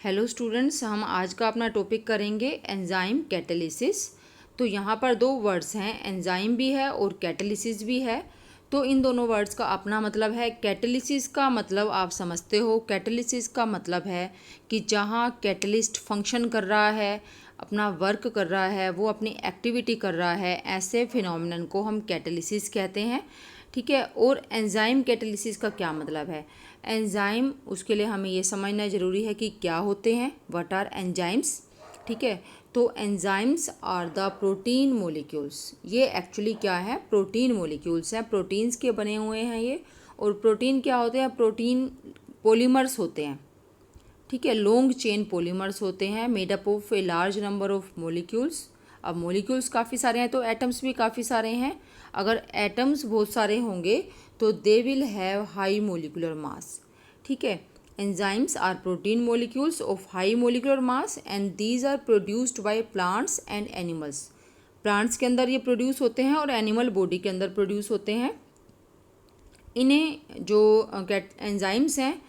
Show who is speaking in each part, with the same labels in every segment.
Speaker 1: Hello students, हम आज का अपना टॉपिक करेंगे एंजाइम कैटालिसिस। तो यहाँ पर दो वर्ड्स हैं, एंजाइम भी है और कैटालिसिस भी है। तो इन दोनों वर्ड्स का अपना मतलब है। कैटालिसिस का मतलब आप समझते हो, कैटालिसिस का मतलब है कि जहाँ कैटलिस्ट फंक्शन कर रहा है, अपना वर्क कर रहा है, वो अपनी एक्टिविटी कर रहा है, ऐसे फिनोमिनन को हम कैटालिसिस कहते हैं। ठीक है। और एंजाइम कैटालिसिस का क्या मतलब है? एंजाइम, उसके लिए हमें ये समझना ज़रूरी है कि क्या होते हैं, व्हाट आर एंजाइम्स। ठीक है। तो enzymes are the protein molecules. ये एक्चुअली क्या है? प्रोटीन मोलिक्यूल्स हैं, प्रोटीन्स के बने हुए हैं ये। और प्रोटीन क्या होते हैं? प्रोटीन पॉलीमर्स होते हैं। ठीक है, लॉन्ग चेन पॉलीमर्स होते हैं, made up of A large number of molecules. अब मोलिक्यूल्स काफ़ी सारे हैं तो एटम्स भी काफ़ी सारे हैं। अगर एटम्स बहुत सारे होंगे तो they will have high molecular mass. ठीक है। Enzymes are protein molecules of high molecular mass and these are produced by plants and animals. Plants के अंदर ये प्रोड्यूस होते हैं और एनिमल बॉडी के अंदर प्रोड्यूस होते हैं। इन्हें जो एंजाइम्स हैं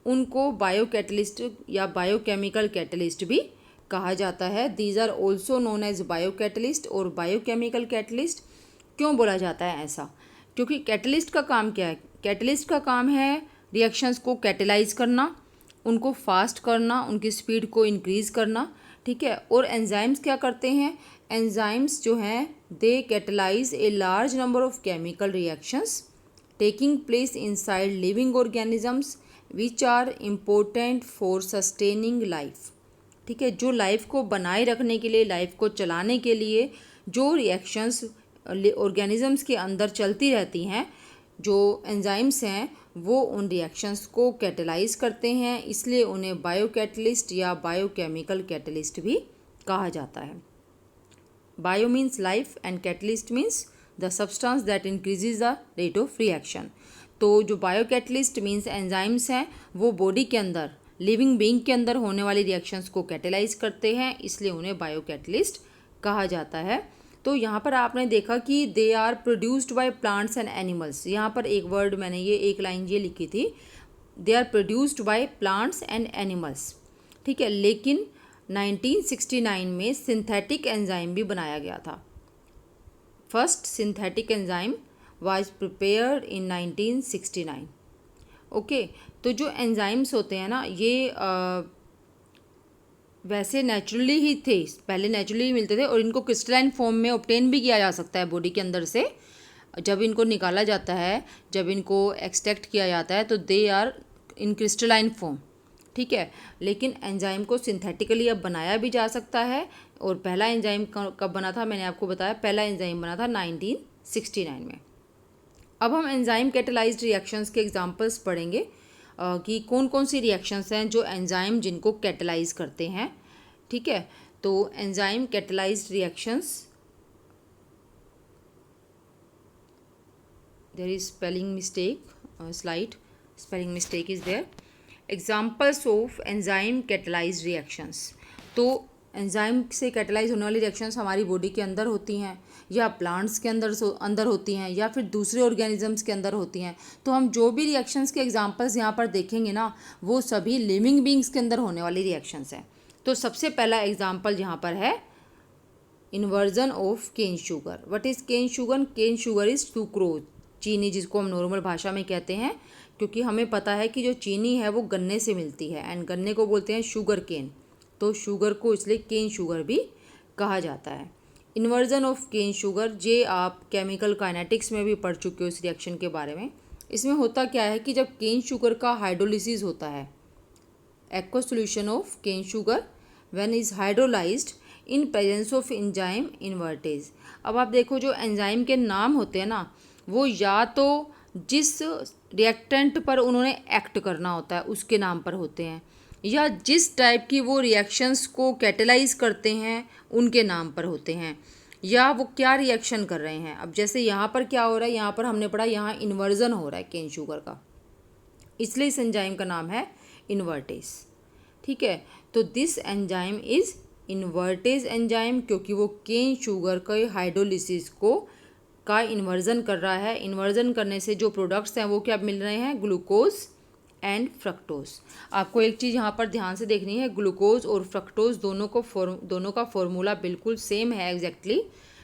Speaker 1: उनको बायो कैटलिस्ट या बायोकेमिकल कैटलिस्ट भी कहा जाता है। These are also known as bio catalyst और बायोकेमिकल कैटलिस्ट। क्यों बोला जाता है ऐसा? क्योंकि कैटलिस्ट का काम क्या है? कैटलिस्ट का काम है रिएक्शंस को कैटेलाइज करना, उनको फास्ट करना, उनकी स्पीड को इंक्रीज़ करना। ठीक है। और एंजाइम्स क्या करते हैं? एंजाइम्स जो हैं they catalyse a large number of chemical reactions taking place inside living organisms which are important for sustaining life। ठीक है। जो लाइफ को बनाए रखने के लिए, लाइफ को चलाने के लिए जो रिएक्शंस ऑर्गेनिजम्स के अंदर चलती रहती हैं, जो एंजाइम्स हैं वो उन रिएक्शंस को कैटेलाइज करते हैं, इसलिए उन्हें बायोकैटलिस्ट या बायोकेमिकल कैटलिस्ट भी कहा जाता है। Bio means life and catalyst means the substance that increases the rate of reaction. तो जो बायोकैटलिस्ट मीन्स एंजाइम्स हैं वो बॉडी के अंदर, लिविंग बीइंग के अंदर होने वाली रिएक्शंस को कैटेलाइज करते हैं, इसलिए उन्हें बायोकैटलिस्ट कहा जाता है। तो यहाँ पर आपने देखा कि they are produced by plants and animals. यहाँ पर एक वर्ड मैंने ये एक लाइन ये लिखी थी, they are produced by plants and animals. ठीक है। लेकिन 1969 में सिंथेटिक एंजाइम भी बनाया गया था। First synthetic enzyme was prepared in 1969। Okay. तो जो एंजाइम्स होते हैं ना ये वैसे नेचुरली ही थे, पहले नेचुरली ही मिलते थे और इनको क्रिस्टलाइन फॉर्म में ऑब्टेन भी किया जा सकता है बॉडी के अंदर से। जब इनको निकाला जाता है, जब इनको एक्सट्रैक्ट किया जाता है तो they are in crystalline form. ठीक है। लेकिन एंजाइम को सिंथेटिकली अब बनाया भी जा सकता है। और पहला एंजाइम कब बना था? मैंने आपको बताया, पहला एंजाइम बना था 1969 में। अब हम एंजाइम कैटेलाइज्ड रिएक्शंस के एग्जांपल्स पढ़ेंगे कि कौन कौन सी रिएक्शंस हैं जो एंजाइम जिनको कैटेलाइज करते हैं। ठीक है। तो enzyme catalysed reactions, there is spelling mistake, slide spelling mistake is there. Examples of enzyme catalysed reactions. तो एंजाइम से कैटेलाइज होने वाली रिएक्शंस हमारी बॉडी के अंदर होती हैं या प्लांट्स के अंदर होती हैं या फिर दूसरे ऑर्गेनिजम्स के अंदर होती हैं। तो हम जो भी रिएक्शंस के एग्जांपल्स यहाँ पर देखेंगे ना, वो सभी लिविंग बींग्स के अंदर होने वाली रिएक्शंस हैं। तो सबसे पहला एग्जाम्पल यहाँ पर है inversion of cane sugar. What is cane sugar? Cane sugar is sucrose, चीनी, जिसको हम नॉर्मल भाषा में कहते हैं, क्योंकि हमें पता है कि जो चीनी है वो गन्ने से मिलती है एंड गन्ने को बोलते हैं शुगर केन। तो शुगर को इसलिए केन शुगर भी कहा जाता है। इन्वर्जन ऑफ केन शुगर, जे आप केमिकल काइनेटिक्स में भी पढ़ चुके हो इस रिएक्शन के बारे में। इसमें होता क्या है कि जब केन शुगर का हाइड्रोलिसिस होता है, aqua solution of cane sugar when is hydrolysed in presence of enzyme invertase. अब आप देखो जो एंजाइम के नाम होते हैं ना, वो या तो जिस रिएक्टेंट पर उन्होंने एक्ट करना होता है उसके नाम पर होते हैं, या जिस टाइप की वो रिएक्शंस को कैटेलाइज करते हैं उनके नाम पर होते हैं, या वो क्या रिएक्शन कर रहे हैं। अब जैसे यहाँ पर क्या हो रहा है, यहाँ पर हमने पढ़ा यहाँ इन्वर्जन हो रहा है केन शुगर का, इसलिए इस एंजाइम का नाम है इन्वर्टेज। ठीक है। तो this enzyme is invertase enzyme, क्योंकि वो केन शुगर के हाइड्रोलिसिस का इन्वर्जन कर रहा है। इन्वर्जन करने से जो प्रोडक्ट्स हैं वो क्या मिल रहे हैं? Glucose and fructose. आपको एक चीज़ यहाँ पर ध्यान से देखनी है, ग्लूकोज और फ्रक्टोज दोनों का फॉर्मूला बिल्कुल सेम है एग्जैक्टली,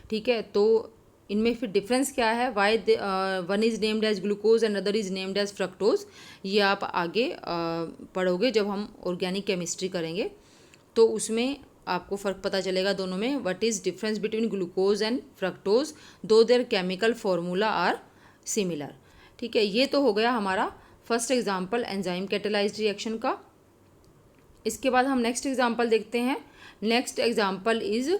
Speaker 1: ठीक है। तो इनमें फिर डिफरेंस क्या है, why one is named as glucose and other is named as fructose, ये आप आगे पढ़ोगे जब हम ऑर्गेनिक केमिस्ट्री करेंगे, तो उसमें आपको फ़र्क पता चलेगा दोनों में, what is difference between glucose and fructose, दो their chemical formula are similar, ठीक है। ये तो हो गया हमारा first example enzyme catalysed reaction का। इसके बाद हम नेक्स्ट एग्जाम्पल देखते हैं। Next example is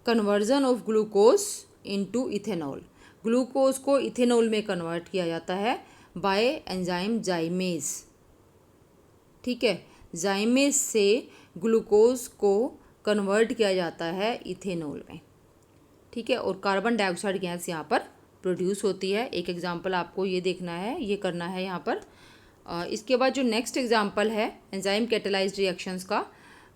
Speaker 1: conversion of glucose into ethanol. Glucose को इथेनॉल में कन्वर्ट किया जाता है बाय एंजाइम जाइमेज, ठीक है। जाइमेज से ग्लूकोज को कन्वर्ट किया जाता है इथेनॉल में, ठीक है, और कार्बन डाइऑक्साइड गैस यहाँ पर प्रोड्यूस होती है। एक एग्जाम्पल आपको ये देखना है, ये करना है यहाँ पर। इसके बाद जो नेक्स्ट एग्जाम्पल है एंजाइम कैटेलाइज्ड रिएक्शंस का,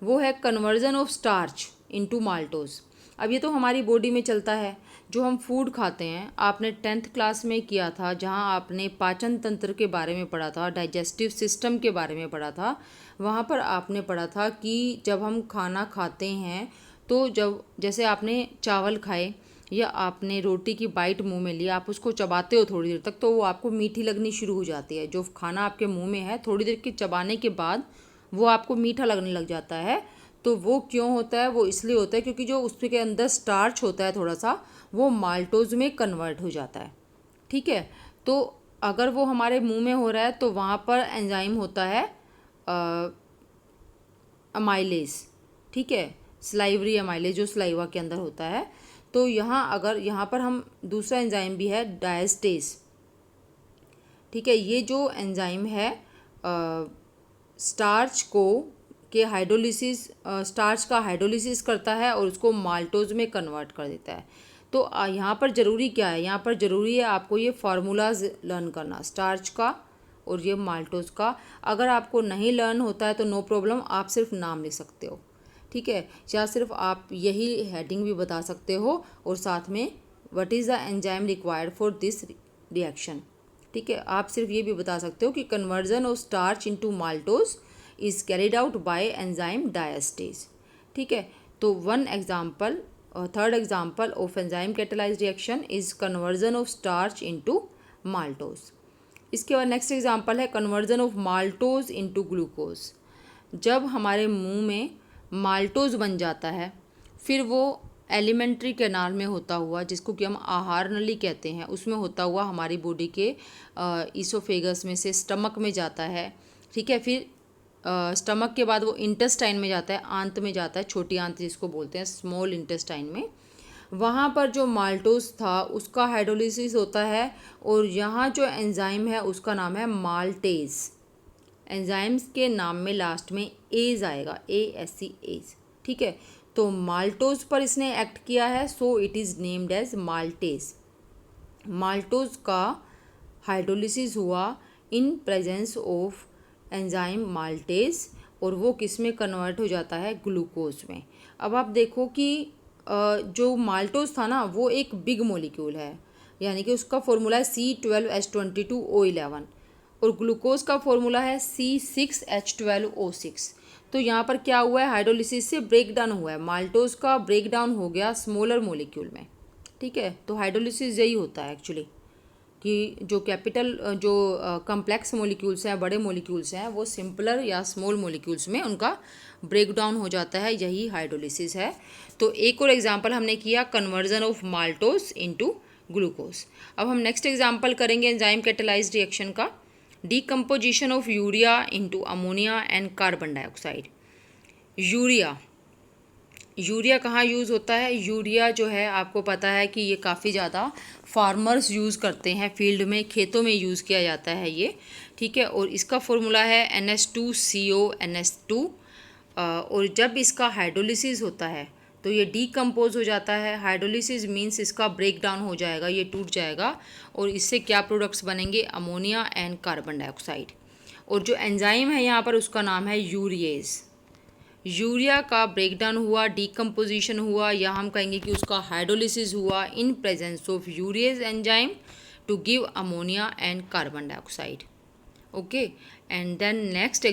Speaker 1: वो है conversion of starch into maltose. अब ये तो हमारी बॉडी में चलता है, जो हम फूड खाते हैं, आपने 10th क्लास में किया था, जहाँ आपने पाचन तंत्र के बारे में पढ़ा था, डाइजेस्टिव सिस्टम के बारे में पढ़ा था। वहाँ पर आपने पढ़ा था कि जब हम खाना खाते हैं तो जब जैसे आपने चावल खाए या आपने रोटी की बाइट मुंह में ली, आप उसको चबाते हो थोड़ी देर तक, तो वो आपको मीठी लगनी शुरू हो जाती है। जो खाना आपके मुंह में है, थोड़ी देर के चबाने के बाद वो आपको मीठा लगने लग जाता है। तो वो क्यों होता है? वो इसलिए होता है क्योंकि जो उसके अंदर स्टार्च होता है थोड़ा सा, वो माल्टोज में कन्वर्ट हो जाता है, ठीक है। तो अगर वो हमारे मुंह में हो रहा है तो वहाँ पर एंजाइम होता है अमाइलेज, ठीक है, स्लाइवरी अमाइलेज, जो स्लाइवा के अंदर होता है। तो यहाँ पर हम दूसरा एंजाइम भी है डायस्टेज, ठीक है। ये जो एंजाइम है स्टार्च का हाइड्रोलिसिस करता है और उसको माल्टोज में कन्वर्ट कर देता है। तो यहाँ पर ज़रूरी क्या है? यहाँ पर ज़रूरी है आपको ये फार्मूलाज लर्न करना, स्टार्च का और ये माल्टोज का। अगर आपको नहीं लर्न होता है तो नो प्रॉब्लम, आप सिर्फ नाम लिख सकते हो, ठीक है, या सिर्फ आप यही हेडिंग भी बता सकते हो और साथ में what is the enzyme required for this reaction, ठीक है। आप सिर्फ ये भी बता सकते हो कि conversion of starch into maltose is carried out by enzyme diastase, ठीक है। तो third example of enzyme catalysed reaction is conversion of starch into maltose. इसके बाद नेक्स्ट एग्जाम्पल है conversion of maltose into glucose. जब हमारे मुंह में माल्टोज बन जाता है, फिर वो एलिमेंट्री कैनाल में होता हुआ, जिसको कि हम आहार नली कहते हैं, उसमें होता हुआ हमारी बॉडी के ईसोफेगस में से स्टमक में जाता है, ठीक है। फिर स्टमक के बाद वो इंटेस्टाइन में जाता है, आंत में जाता है, छोटी आंत जिसको बोलते हैं, स्मॉल इंटेस्टाइन में। वहाँ पर जो माल्टोज था उसका हाइड्रोलिसिस होता है और यहाँ जो एंजाइम है उसका नाम है माल्टेज। एंजाइम्स के नाम में लास्ट में एज आएगा, ASC, एज, ठीक है। तो माल्टोज पर इसने एक्ट किया है, so it is named as maltase. Maltose का हाइड्रोलिसिस हुआ in presence of enzyme maltase और वो किस में कन्वर्ट हो जाता है? ग्लूकोज में। अब आप देखो कि जो माल्टोज था ना, वो एक बिग मॉलिक्यूल है, यानी कि उसका फॉर्मूला है C12H22O11 और ग्लूकोज का फॉर्मूला है C6H12O6। तो यहाँ पर क्या हुआ है? हाइड्रोलिसिस से ब्रेक डाउन हुआ है, माल्टोज का ब्रेक डाउन हो गया स्मॉलर मॉलिक्यूल में, ठीक है। तो हाइड्रोलिसिस यही होता है एक्चुअली, कि जो कम्प्लेक्स मॉलिक्यूल्स हैं, बड़े मॉलिक्यूल्स हैं, वो सिंपलर या स्मॉल मॉलिक्यूल्स में उनका ब्रेक डाउन हो जाता है, यही हाइड्रोलिसिस है। तो एक और एग्जांपल हमने किया conversion of maltose into glucose. अब हम नेक्स्ट एग्जांपल करेंगे एंजाइम कैटेलाइज्ड रिएक्शन का, decomposition of urea into ammonia and carbon dioxide. Urea कहाँ यूज़ होता है? यूरिया जो है आपको पता है कि ये काफ़ी ज़्यादा फार्मर्स यूज़ करते हैं, फील्ड में, खेतों में यूज़ किया जाता है ये, ठीक है। और इसका फॉर्मूला है NH2CO NH2 और जब इसका हाइड्रोलिसिस होता है तो ये डीकम्पोज हो जाता है। हाइड्रोलिसिस मीन्स इसका ब्रेक डाउन हो जाएगा, ये टूट जाएगा और इससे क्या प्रोडक्ट्स बनेंगे? Ammonia and carbon dioxide. और जो एंजाइम है यहाँ पर उसका नाम है यूरिएज। यूरिया का ब्रेकडाउन हुआ, डीकम्पोजिशन हुआ, या हम कहेंगे कि उसका हाइड्रोलिसिस हुआ in presence of urease enzyme to give ammonia and carbon dioxide, okay. And then next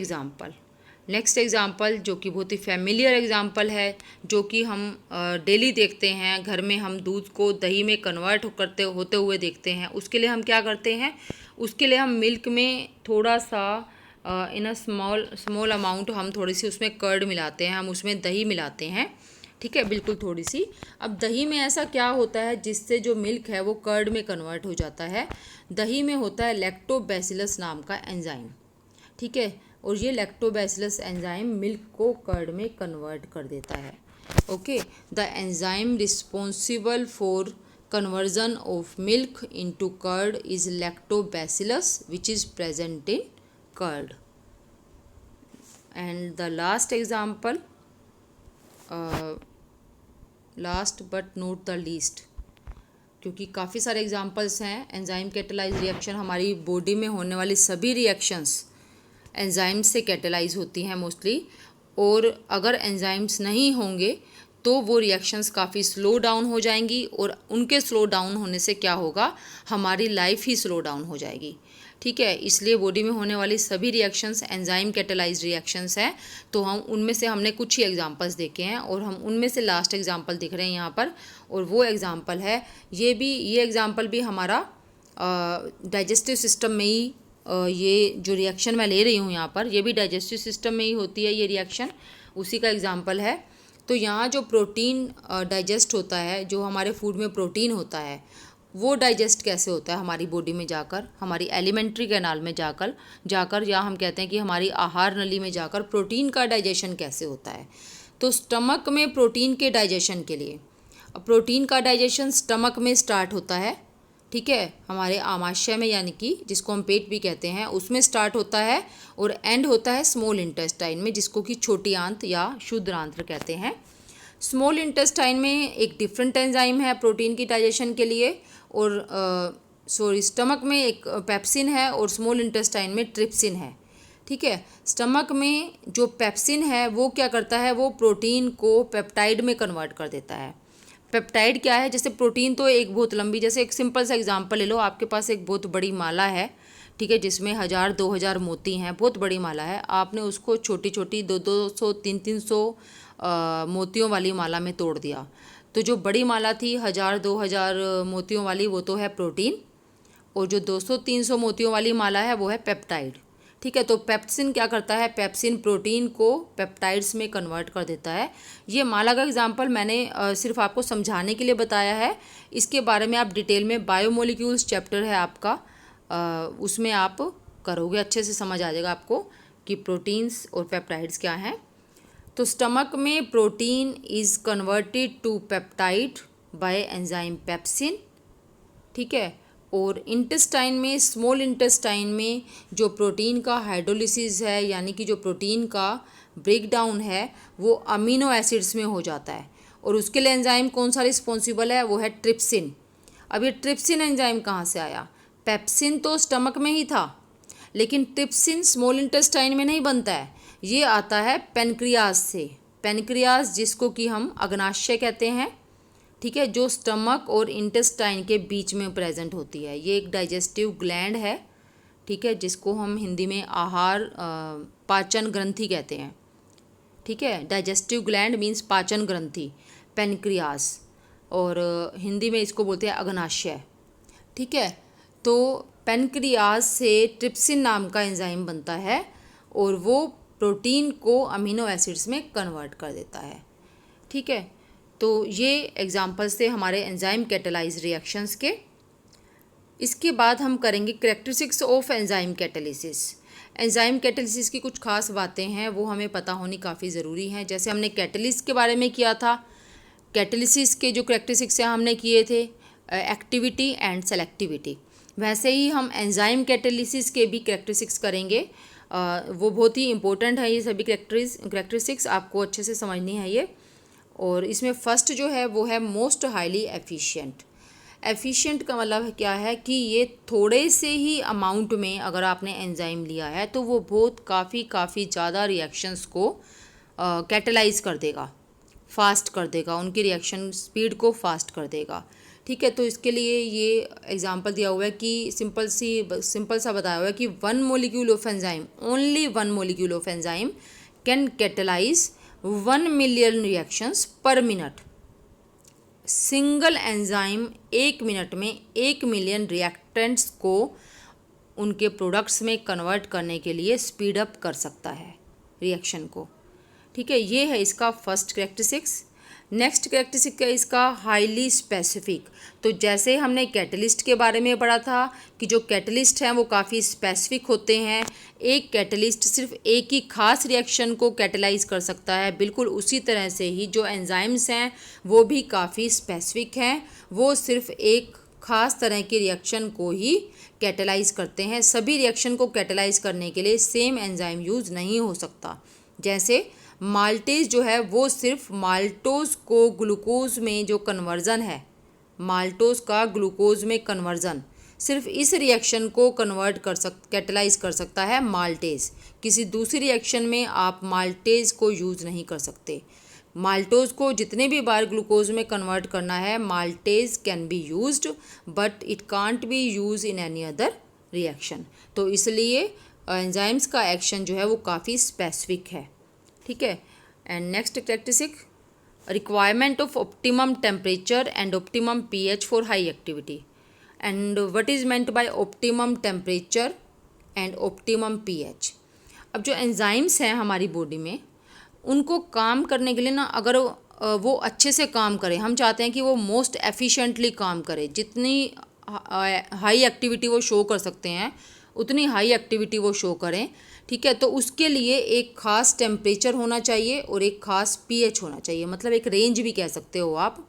Speaker 1: example जो कि बहुत ही फेमिलियर एग्जाम्पल है, जो कि हम डेली देखते हैं, घर में हम दूध को दही में कन्वर्ट होते हुए देखते हैं। उसके लिए हम क्या करते हैं, उसके लिए हम मिल्क में थोड़ा सा इन अ स्मॉल अमाउंट हम थोड़ी सी उसमें कर्ड मिलाते हैं, हम उसमें दही मिलाते हैं, ठीक है, बिल्कुल थोड़ी सी। अब दही में ऐसा क्या होता है जिससे जो मिल्क है वो कर्ड में कन्वर्ट हो जाता है। दही में होता है लैक्टोबैसिलस नाम का एंजाइम, ठीक है, और ये लैक्टोबैसिलस एंजाइम मिल्क को कर्ड में कन्वर्ट कर देता है। Okay, the enzyme responsible for conversion of milk into curd is lactobacillus, which is present in curd. And the last example, last but not the least, क्योंकि काफ़ी सारे examples हैं। Enzyme catalyse reaction, हमारी body में होने वाली सभी reactions enzyme से कैटेलाइज होती हैं मोस्टली, और अगर एंजाइम्स नहीं होंगे तो वो रिएक्शंस काफ़ी स्लो डाउन हो जाएंगी, और उनके स्लो डाउन होने से क्या होगा, हमारी लाइफ ही स्लो डाउन हो जाएगी, ठीक है। इसलिए बॉडी में होने वाली सभी रिएक्शंस एंजाइम कैटेलाइज्ड रिएक्शंस हैं। तो हम उनमें से हमने कुछ ही एग्जांपल्स देखे हैं, और हम उनमें से लास्ट एग्जांपल दिख रहे हैं यहाँ पर, और वो एग्जांपल है ये एग्जांपल भी हमारा डाइजेस्टिव सिस्टम में ही, ये जो रिएक्शन मैं ले रही हूँ यहाँ पर, ये भी डाइजेस्टिव सिस्टम में ही होती है ये रिएक्शन, उसी का एग्जाम्पल है। तो यहाँ जो प्रोटीन डाइजेस्ट होता है, जो हमारे फूड में प्रोटीन होता है, वो डाइजेस्ट कैसे होता है हमारी बॉडी में जाकर, हमारी एलिमेंट्री कैनाल में जाकर या हम कहते हैं कि हमारी आहार नली में जाकर प्रोटीन का डाइजेशन कैसे होता है। तो स्टमक में प्रोटीन के डाइजेशन के लिए, प्रोटीन का डाइजेशन स्टमक में स्टार्ट होता है, ठीक है, हमारे आमाशय में, यानी कि जिसको हम पेट भी कहते हैं, उसमें स्टार्ट होता है, और एंड होता है स्मॉल इंटेस्टाइन में, जिसको कि छोटी आंत या शुद्ध आंत्र कहते हैं। स्मॉल इंटेस्टाइन में एक डिफरेंट एंजाइम है प्रोटीन की डाइजेशन के लिए, और स्टमक में एक पेप्सिन है, और स्मॉल इंटेस्टाइन में ट्रिप्सिन है, ठीक है। स्टमक में जो पेप्सिन है वो क्या करता है, वो प्रोटीन को पेप्टाइड में कन्वर्ट कर देता है। पेप्टाइड क्या है, जैसे प्रोटीन तो एक बहुत लंबी, जैसे एक सिंपल सा एग्जांपल ले लो, आपके पास एक बहुत बड़ी माला है, ठीक है, जिसमें 1000-2000 मोती हैं, बहुत बड़ी माला है, आपने उसको छोटी छोटी 200-200 300-300 मोतियों वाली माला में तोड़ दिया। तो जो बड़ी माला थी 1000-2000 मोतियों वाली, वो तो है प्रोटीन, और जो 200-300 मोतियों वाली माला है वो है पेप्टाइड, ठीक है। तो पेप्सिन क्या करता है, पेप्सिन प्रोटीन को पेप्टाइड्स में कन्वर्ट कर देता है। ये माला का एग्जांपल मैंने सिर्फ आपको समझाने के लिए बताया है, इसके बारे में आप डिटेल में बायोमोलिक्यूल्स चैप्टर है आपका, उसमें आप करोगे, अच्छे से समझ आ जाएगा आपको कि प्रोटीन्स और पेप्टाइड्स क्या हैं। तो स्टमक में protein is converted to peptide by enzyme pepsin, ठीक है, और इंटेस्टाइन में, स्मॉल इंटेस्टाइन में जो प्रोटीन का हाइड्रोलिसिस है, यानी कि जो प्रोटीन का ब्रेकडाउन है, वो अमीनो एसिड्स में हो जाता है, और उसके लिए एंजाइम कौन सा रिस्पॉन्सिबल है, वो है ट्रिप्सिन। अब ये ट्रिप्सिन एंजाइम कहाँ से आया, पेप्सिन तो स्टमक में ही था, लेकिन ट्रिप्सिन स्मॉल इंटेस्टाइन में नहीं बनता है, ये आता है पेनक्रियाज से। पेनक्रियाज जिसको कि हम अग्नाशय कहते हैं, ठीक है, जो स्टमक और इंटेस्टाइन के बीच में प्रेजेंट होती है। ये एक डाइजेस्टिव ग्लैंड है, ठीक है, जिसको हम हिंदी में आहार पाचन ग्रंथि कहते हैं, ठीक है। डाइजेस्टिव ग्लैंड मीन्स पाचन ग्रंथि, पेनक्रियाज, और हिंदी में इसको बोलते हैं अग्नाशय, ठीक है। तो पेनक्रियाज से ट्रिप्सिन नाम का एंजाइम बनता है, और वो प्रोटीन को अमीनो एसिड्स में कन्वर्ट कर देता है, ठीक है। तो ये एग्जाम्पल्स थे हमारे एंजाइम कैटेलाइज रिएक्शंस के। इसके बाद हम करेंगे characteristics of enzyme catalysis. Enzyme catalysis की कुछ खास बातें हैं, वो हमें पता होनी काफ़ी ज़रूरी हैं। जैसे हमने कैटेलिस्ट के बारे में किया था, कैटेलिसिस के जो कैरेक्टरिस्टिक्स हैं हमने किए थे, एक्टिविटी एंड सेलेक्टिविटी, वैसे ही हम एंजाइम कैटेलिसिस के भी कैरेक्टरिस्टिक्स करेंगे। वो बहुत ही इंपॉर्टेंट है, ये सभी कैरेक्टरिस्टिक्स आपको अच्छे से समझनी है ये। और इसमें फर्स्ट जो है वो है मोस्ट हाईली एफिशिएंट। एफिशिएंट का मतलब क्या है कि ये थोड़े से ही अमाउंट में अगर आपने एंजाइम लिया है तो वो बहुत काफ़ी ज़्यादा रिएक्शंस को कैटेलाइज कर देगा, फास्ट कर देगा, उनकी रिएक्शन स्पीड को फास्ट कर देगा, ठीक है। तो इसके लिए ये एग्जांपल दिया हुआ है कि सिंपल सा बताया हुआ है कि 1 molecule of enzyme, only 1 molecule of enzyme can catalyse 1 million reactions पर मिनट। सिंगल एंजाइम 1 मिनट में 1 मिलियन रिएक्टेंट्स को उनके प्रोडक्ट्स में कन्वर्ट करने के लिए स्पीड अप कर सकता है रिएक्शन को। ठीक है, ये है इसका फर्स्ट कैरेक्टरिस्टिक्स। नेक्स्ट कैरेक्टरिस्टिक है इसका हाईली स्पेसिफिक। तो जैसे हमने कैटलिस्ट के बारे में पढ़ा था कि जो कैटलिस्ट हैं वो काफ़ी स्पेसिफिक होते हैं, एक कैटलिस्ट सिर्फ एक ही खास रिएक्शन को कैटेलाइज कर सकता है, बिल्कुल उसी तरह से ही जो एंजाइम्स हैं वो भी काफ़ी स्पेसिफिक हैं, वो सिर्फ एक खास तरह की रिएक्शन को ही कैटेलाइज करते हैं। सभी रिएक्शन को कैटेलाइज करने के लिए सेम एंजाइम यूज़ नहीं हो सकता। जैसे माल्टेज जो है वो सिर्फ माल्टोज को ग्लूकोज में जो कन्वर्जन है, माल्टोज का ग्लूकोज में कन्वर्जन, सिर्फ इस रिएक्शन को कैटेलाइज कर सकता है माल्टेज। किसी दूसरी रिएक्शन में आप माल्टेज को यूज़ नहीं कर सकते। माल्टोज को जितने भी बार ग्लूकोज में कन्वर्ट करना है, maltase can be used but it can't be use in any other reaction. तो इसलिए एंजाइम्स का एक्शन जो है वो काफ़ी स्पेसिफिक है। ठीक है। And next characteristic, requirement of optimum temperature and optimum pH for high activity. And what is meant by optimum temperature and optimum pH. अब जो एंजाइम्स हैं हमारी बॉडी में, उनको काम करने के लिए ना, अगर वो अच्छे से काम करें, हम चाहते हैं कि वो मोस्ट एफिशिएंटली काम करे, जितनी हाई एक्टिविटी वो शो कर सकते हैं उतनी हाई एक्टिविटी वो शो करें। ठीक है, तो उसके लिए एक ख़ास टेम्परेचर होना चाहिए और एक ख़ास पीएच होना चाहिए, मतलब एक रेंज भी कह सकते हो आप।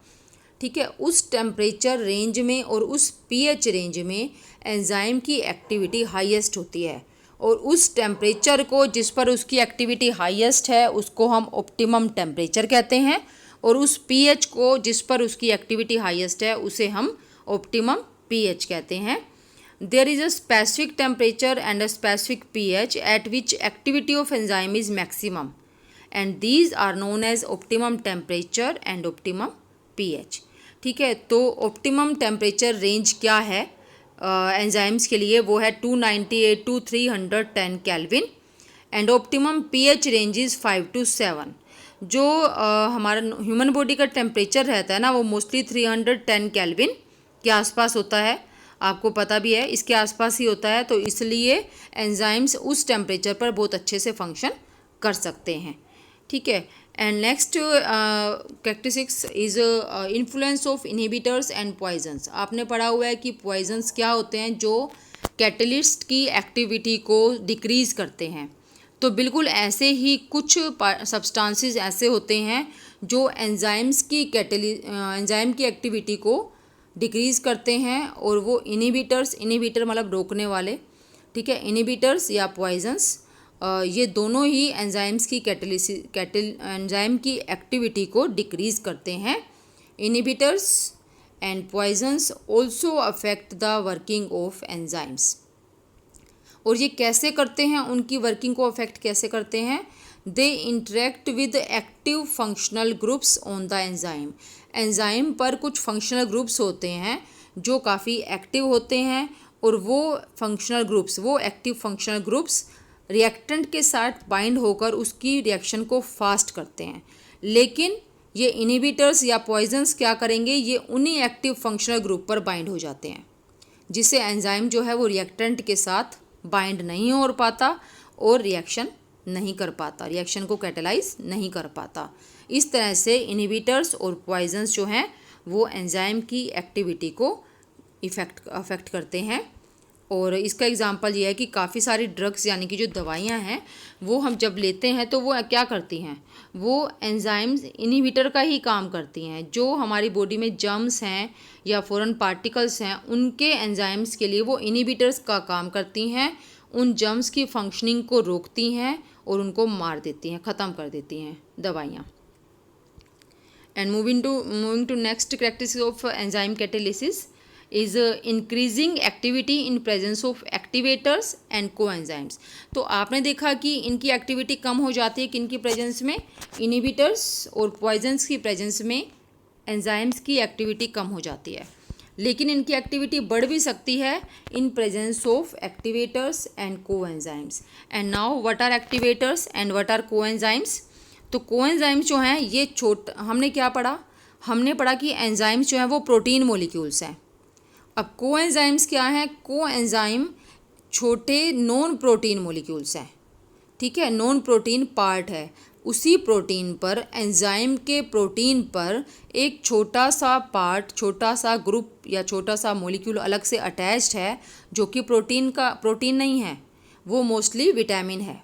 Speaker 1: ठीक है, उस टेम्परेचर रेंज में और उस पीएच रेंज में एंजाइम की एक्टिविटी हाईएस्ट होती है, और उस टेम्परेचर को जिस पर उसकी एक्टिविटी हाईएस्ट है उसको हम ऑप्टिमम टेम्परेचर कहते हैं, और उस पीएच को जिस पर उसकी एक्टिविटी हाईएस्ट है उसे हम ऑप्टिमम पीएच कहते हैं। There is a specific temperature and a specific pH at which activity of enzyme is maximum, and these are known as optimum temperature and optimum pH. ठीक है, तो optimum temperature range क्या है enzymes के लिए, वो है 298 to 310 kelvin, and optimum pH range is 5 to 7। जो हमारा ह्यूमन बॉडी का टेम्परेचर रहता है ना, वो मोस्टली 310 केल्विन के आसपास होता है, आपको पता भी है इसके आसपास ही होता है। तो इसलिए एंजाइम्स उस टेम्परेचर पर बहुत अच्छे से फंक्शन कर सकते हैं। ठीक है। And next characteristics is influence of inhibitors and poisons. आपने पढ़ा हुआ है कि पॉइजन्स क्या होते हैं, जो कैटलिस्ट की एक्टिविटी को डिक्रीज़ करते हैं। तो बिल्कुल ऐसे ही कुछ सब्सटेंसेस ऐसे होते हैं जो एंजाइम की एक्टिविटी को डिक्रीज़ करते हैं, और वो इनहिबिटर मतलब रोकने वाले, ठीक है, इनहिबिटर्स या पॉइजन्स, ये दोनों ही एंजाइम्स की एंजाइम की एक्टिविटी को डिक्रीज़ करते हैं। Inhibitors and poisons also affect the working of enzymes. और ये कैसे करते हैं, उनकी वर्किंग को अफेक्ट कैसे करते हैं? They interact with active functional groups on the enzyme. Enzyme पर कुछ फंक्शनल ग्रुप्स होते हैं जो काफ़ी एक्टिव होते हैं, और वो एक्टिव फंक्शनल ग्रुप्स रिएक्टेंट के साथ बाइंड होकर उसकी रिएक्शन को फास्ट करते हैं। लेकिन ये इनहिबिटर्स या पॉइजन्स क्या करेंगे, ये उन्हीं एक्टिव फंक्शनल ग्रुप पर बाइंड हो जाते हैं, जिससे एंजाइम जो है वो रिएक्टेंट के साथ बाइंड नहीं हो पाता और रिएक्शन नहीं कर पाता, रिएक्शन को कैटेलाइज नहीं कर पाता। इस तरह से इनहिबिटर्स और पॉइजन्स जो हैं वो एंजाइम की एक्टिविटी को अफेक्ट करते हैं। और इसका एग्जांपल ये है कि काफ़ी सारी ड्रग्स यानी कि जो दवाइयाँ हैं वो हम जब लेते हैं तो वो क्या करती हैं, वो एंजाइम्स इनहिबिटर का ही काम करती हैं। जो हमारी बॉडी में जर्म्स हैं या फॉरेन पार्टिकल्स हैं, उनके एंजाइम्स के लिए वो इनहिबिटर्स का काम करती हैं, उन जर्म्स की फंक्शनिंग को रोकती हैं और उनको मार देती हैं, ख़त्म कर देती हैं दवाइयाँ। And moving to next characteristic of enzyme catalysis is increasing activity in presence of activators and coenzymes। तो आपने देखा कि इनकी एक्टिविटी कम हो जाती है किनकी प्रेजेंस में, इनहिबिटर्स और पॉइजन्स की प्रेजेंस में एंजाइम्स की एक्टिविटी कम हो जाती है। लेकिन इनकी एक्टिविटी बढ़ भी सकती है in presence of activators and coenzymes. And now what are activators and what are coenzymes. तो कोएंजाइम्स जो हैं ये हमने क्या पढ़ा, हमने पढ़ा कि एंजाइम्स जो हैं वो प्रोटीन मॉलिक्यूल्स हैं। अब कोएंजाइम्स क्या हैं, कोएंजाइम छोटे नॉन प्रोटीन मॉलिक्यूल्स हैं, ठीक है, नॉन प्रोटीन पार्ट है। उसी प्रोटीन पर, एंजाइम के प्रोटीन पर एक छोटा सा पार्ट, छोटा सा ग्रुप या छोटा सा मॉलिक्यूल अलग से अटैच्ड है, जो कि प्रोटीन नहीं है, वो मोस्टली विटामिन है,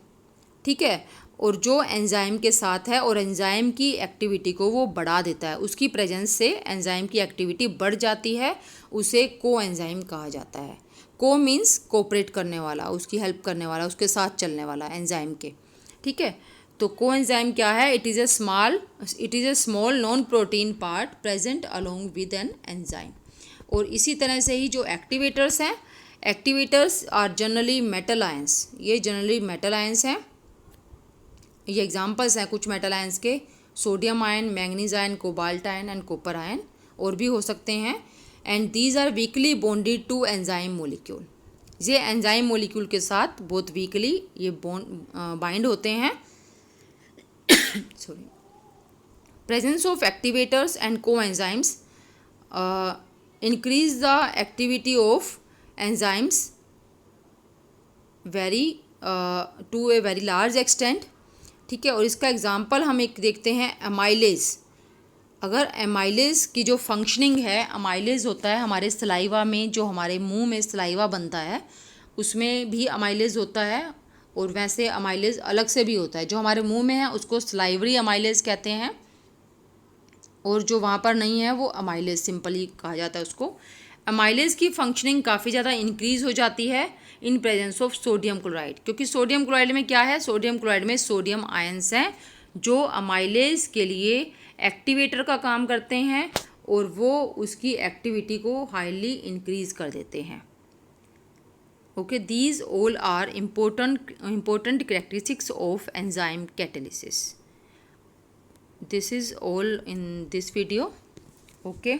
Speaker 1: ठीक है, और जो एंजाइम के साथ है और एंजाइम की एक्टिविटी को वो बढ़ा देता है। उसकी प्रेजेंस से एंजाइम की एक्टिविटी बढ़ जाती है, उसे कोएंजाइम कहा जाता है। को मीन्स कोऑपरेट करने वाला, उसकी हेल्प करने वाला, उसके साथ चलने वाला एंजाइम के, ठीक है। तो कोएंजाइम क्या है, it is a small non protein part present along with an enzyme. और इसी तरह से ही जो एक्टिवेटर्स हैं, activators are generally metal ions, ये जनरली मेटल आयंस हैं। ये एग्जांपल्स हैं कुछ मेटल आयंस के, sodium ion, manganese ion, cobalt ion and copper ion, और भी हो सकते हैं। And these are weakly bonded to enzyme molecule, ये एंजाइम मोलिक्यूल के साथ बहुत वीकली ये बाइंड होते हैं। Sorry. Presence of activators and coenzymes increase the activity of enzymes to a very large extent, ठीक है। और इसका एग्जांपल हम एक देखते हैं, एमाइलेज। अगर एमाइलेज की जो फंक्शनिंग है, अमाइलेज होता है हमारे सलाइवा में, जो हमारे मुंह में सलाइवा बनता है उसमें भी अमाइलेज होता है, और वैसे अमाइलेज अलग से भी होता है। जो हमारे मुंह में है उसको सलाइवरी अमाइलेज कहते हैं, और जो वहाँ पर नहीं है वो अमाइलेज सिंपली कहा जाता है उसको। अमाइलेज की फंक्शनिंग काफ़ी ज़्यादा इंक्रीज़ हो जाती है in presence of sodium chloride, क्योंकि सोडियम क्लोराइड में क्या है, सोडियम क्लोराइड में सोडियम आयंस हैं जो अमाइलेज के लिए एक्टिवेटर का काम करते हैं, और वो उसकी एक्टिविटी को हाईली इंक्रीज़ कर देते हैं। Okay, these all are important characteristics of enzyme catalysis. This is all in this video. Okay.